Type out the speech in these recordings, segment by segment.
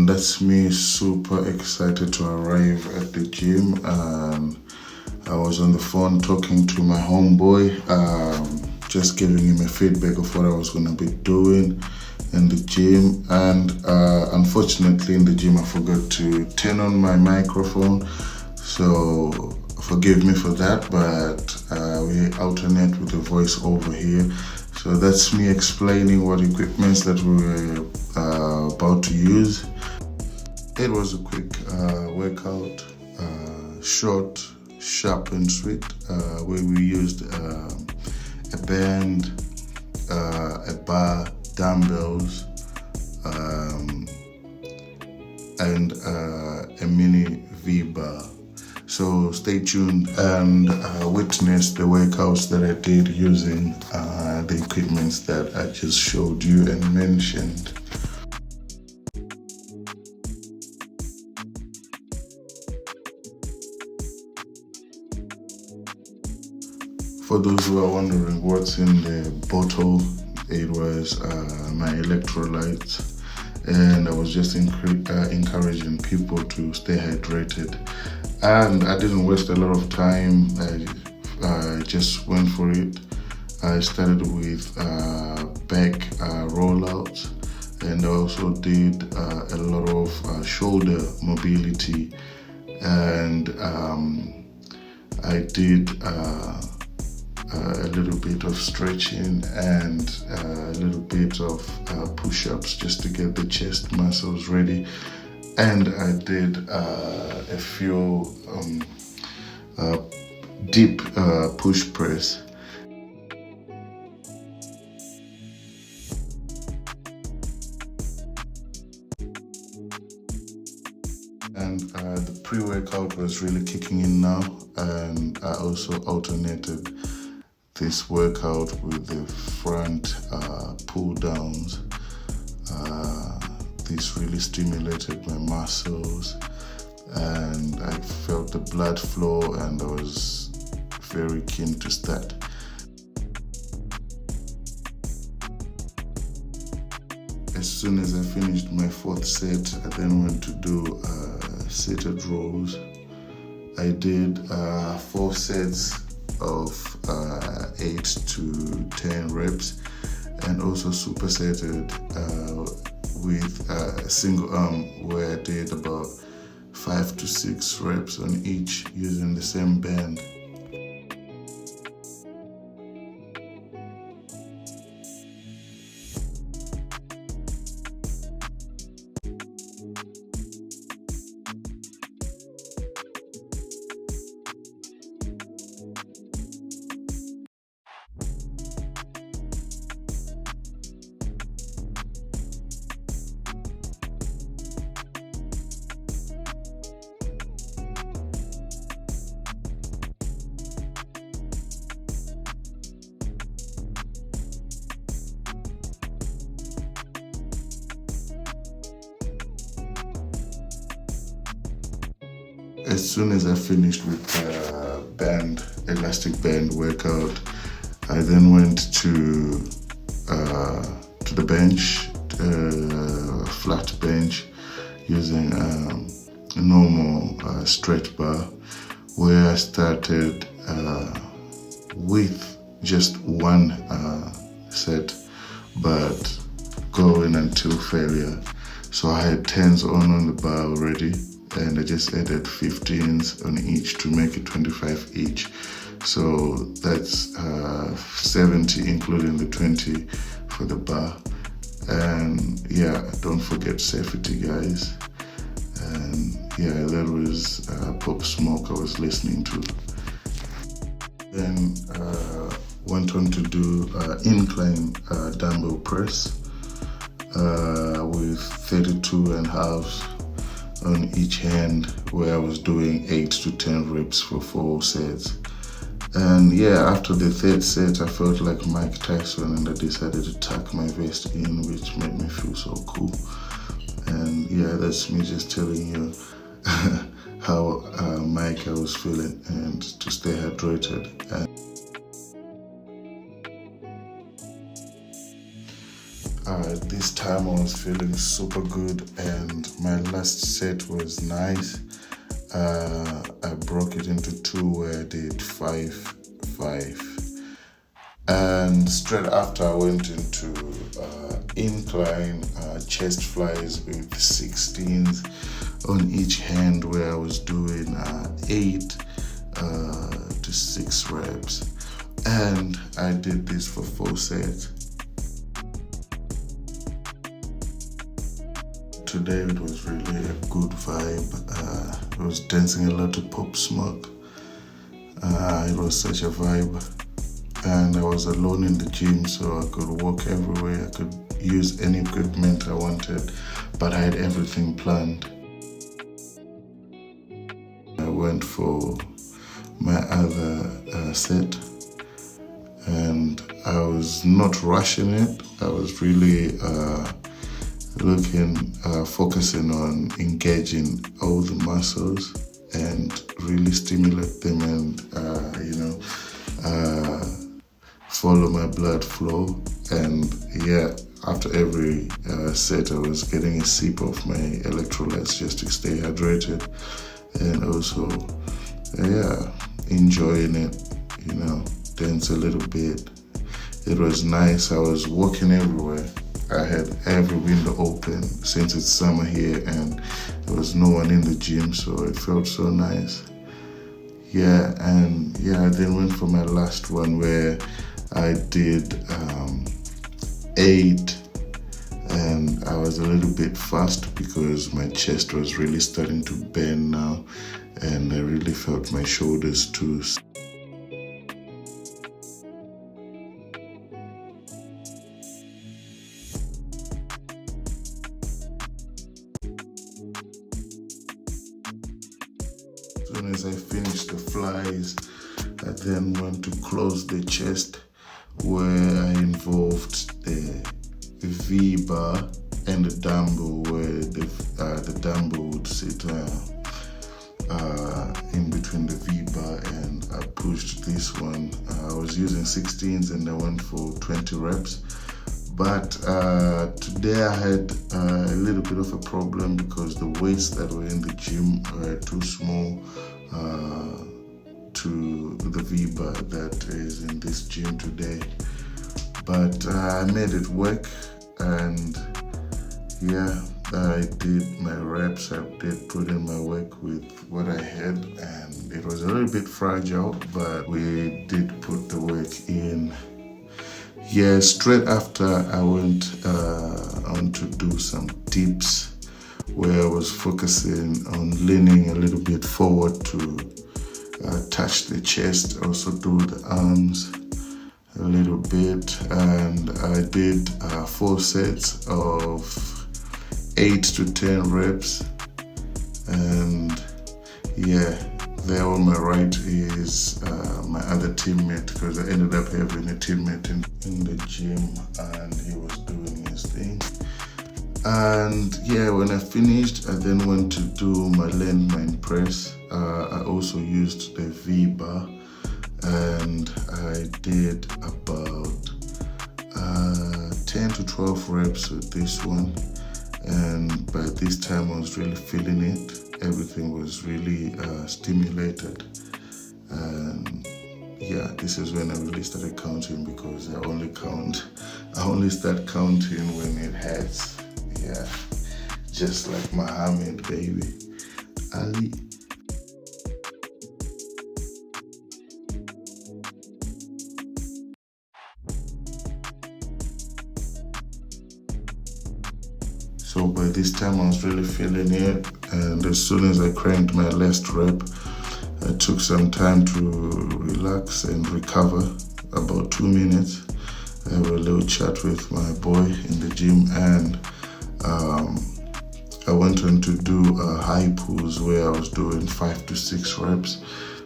and that's me super excited to arrive at the gym. And I was on the phone talking to my homeboy, just giving him a feedback of what I was going to be doing in the gym. And unfortunately in the gym I forgot to turn on my microphone, so forgive me for that, but we alternate with the voice over here. So that's me explaining what equipments that we were about to use. It was a quick workout, short, sharp and sweet, where we used a band, a bar, dumbbells, and a mini V-bar. So stay tuned and witness the workouts that I did using the equipments that I just showed you and mentioned. For those who are wondering what's in the bottle, it was my electrolytes, and I was just encouraging people to stay hydrated. And I didn't waste a lot of time. I just went for it. I started with back rollouts, and I also did a lot of shoulder mobility, and I did a little bit of stretching and a little bit of push-ups just to get the chest muscles ready. And I did a few deep push press. And the pre-workout was really kicking in now, and I also alternated this workout with the front pull downs. This really stimulated my muscles, and I felt the blood flow, and I was very keen to start. As soon as I finished my fourth set, I then went to do seated rows. I did 4 sets of 8 to 10 reps, and also supersetted with a single arm, where I did about 5 to 6 reps on each using the same band. As soon as I finished with elastic band workout, I then went to the bench, flat bench, using a normal stretch bar, where I started with just one set, but going until failure. So I had 10s on the bar already, and I just added 15s on each to make it 25 each. So that's 70, including the 20 for the bar. And yeah, don't forget safety, guys. And yeah, that was Pop Smoke I was listening to. Then went on to do incline dumbbell press with 32.5 on each hand, where I was doing 8 to 10 reps for 4 sets. And yeah, after the third set, I felt like Mike Tyson, and I decided to tuck my vest in, which made me feel so cool. And yeah, that's me just telling you how Mike I was feeling, and to stay hydrated. This time I was feeling super good, and my last set was nice. I broke it into two where I did 5-5. And straight after I went into incline chest flies with 16s on each hand, where I was doing 8 to 6 reps. And I did this for 4 sets. Today it was really a good vibe. I was dancing a lot to Pop Smoke. It was such a vibe. And I was alone in the gym, so I could walk everywhere. I could use any equipment I wanted, but I had everything planned. I went for my other set, and I was not rushing it. I was really focusing on engaging all the muscles and really stimulate them and, follow my blood flow. And yeah, after every set, I was getting a sip of my electrolytes just to stay hydrated, and also, enjoying it, dance a little bit. It was nice. I was walking everywhere. I had every window open since it's summer here, and there was no one in the gym, so it felt so nice. I then went for my last one where I did 8, and I was a little bit fast because my chest was really starting to bend now, and I really felt my shoulders too. As soon as I finished the flies, I then went to close the chest, where I involved the V-bar and the dumbbell, where the dumbbell would sit in between the V-bar, and I pushed this one. I was using 16s and I went for 20 reps. But today I had a little bit of a problem because the weights that were in the gym were too small to the V-bar that is in this gym today. But I made it work, and I did my reps. I did put in my work with what I had, and it was a little bit fragile, but we did put the work in. Straight after I went on to do some dips, where I was focusing on leaning a little bit forward to touch the chest, also do the arms a little bit, and I did 4 sets of 8 to 10 reps. And there on my right is my other teammate, because I ended up having a teammate in the gym, and he was doing his thing. And when I finished, I then went to do my landmine press. I also used the V-bar, and I did about 10 to 12 reps with this one. And by this time I was really feeling it. Everything was really stimulated. And this is when I really started counting, because I only start counting when it hurts. Just like Muhammad, baby. Ali. So by this time I was really feeling it, and as soon as I cranked my last rep, I took some time to relax and recover, about 2 minutes. I have a little chat with my boy in the gym, and I went on to do high pulls, where I was doing 5 to 6 reps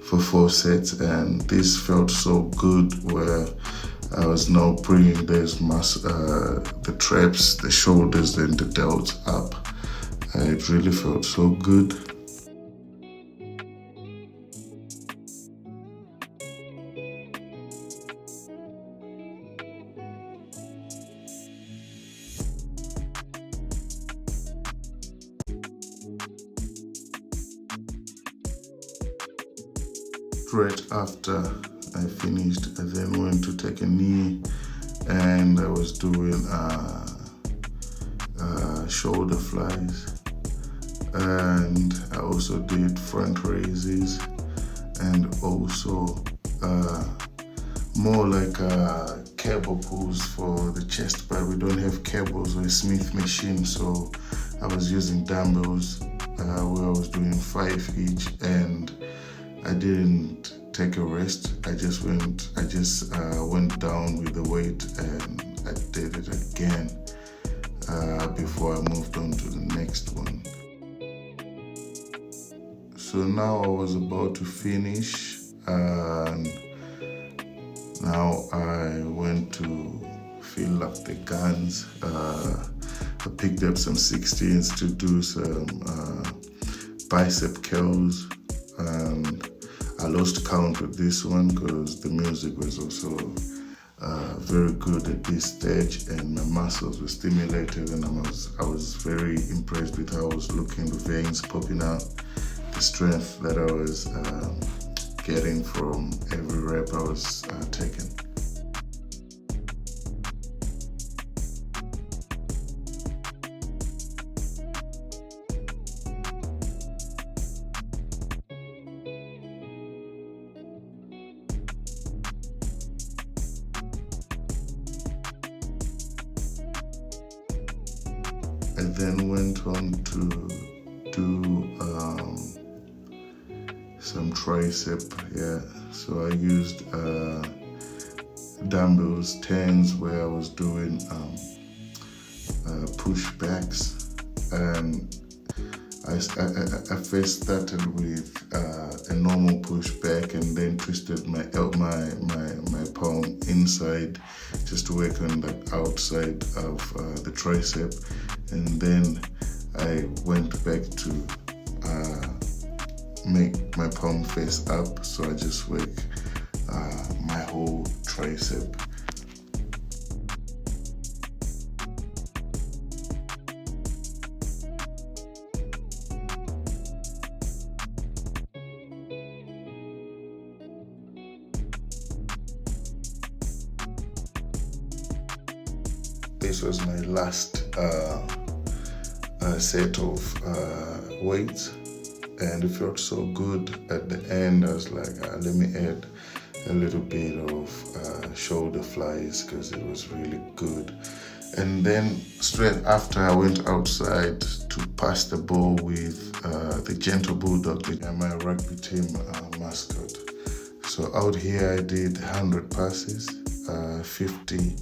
for 4 sets, and this felt so good, where I was now bringing the traps, the shoulders, and the delts up. It really felt so good. straight after I finished, I then went to take a knee, and I was doing shoulder flies, and I also did front raises, and also more like cable pulls for the chest, but we don't have cables or a Smith machine, so I was using dumbbells where I was doing 5 each, and I didn't take a rest. I just went down with the weight, and I did it again before I moved on to the next one. So now I was about to finish, and now I went to fill up the guns. I picked up some 16s to do some bicep curls, and I lost count with this one because the music was also very good at this stage, and my muscles were stimulated, and I was very impressed with how I was looking, the veins popping out, the strength that I was getting from every rep I was taking. I then went on to do some tricep, so I used dumbbells 10s where I was doing pushbacks, and I first started with a normal pushback, and then twisted my palm inside just to work on the outside of the tricep, and then I went back to make my palm face up, so I just work my whole tricep. This was my last set of weights, and it felt so good at the end. I was like, let me add a little bit of shoulder flies because it was really good. And then straight after, I went outside to pass the ball with the Gentle Bulldog, my rugby team mascot. So out here I did 100 passes, 50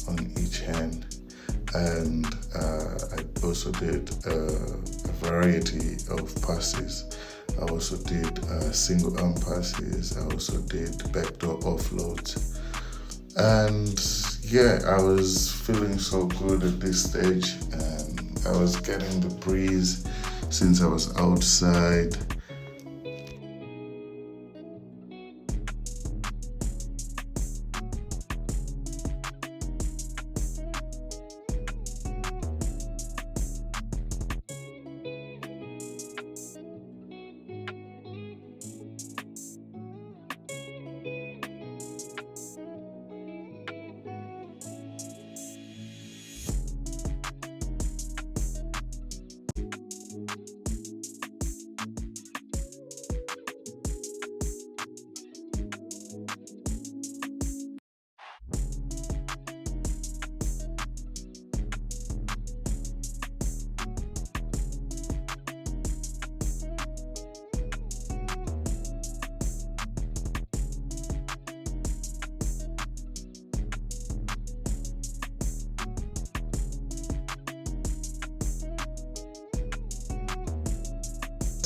on each hand, and I also did a variety of passes. I also did single arm passes. I also did backdoor offloads, and I was feeling so good at this stage, and I was getting the breeze since I was outside.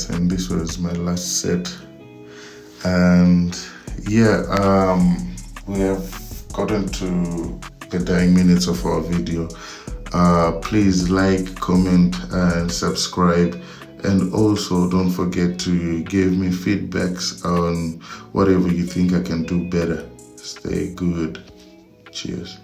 And this was my last set, and we have gotten to the dying minutes of our video. Please like, comment, and subscribe, and also don't forget to give me feedbacks on whatever you think I can do better. Stay good. Cheers.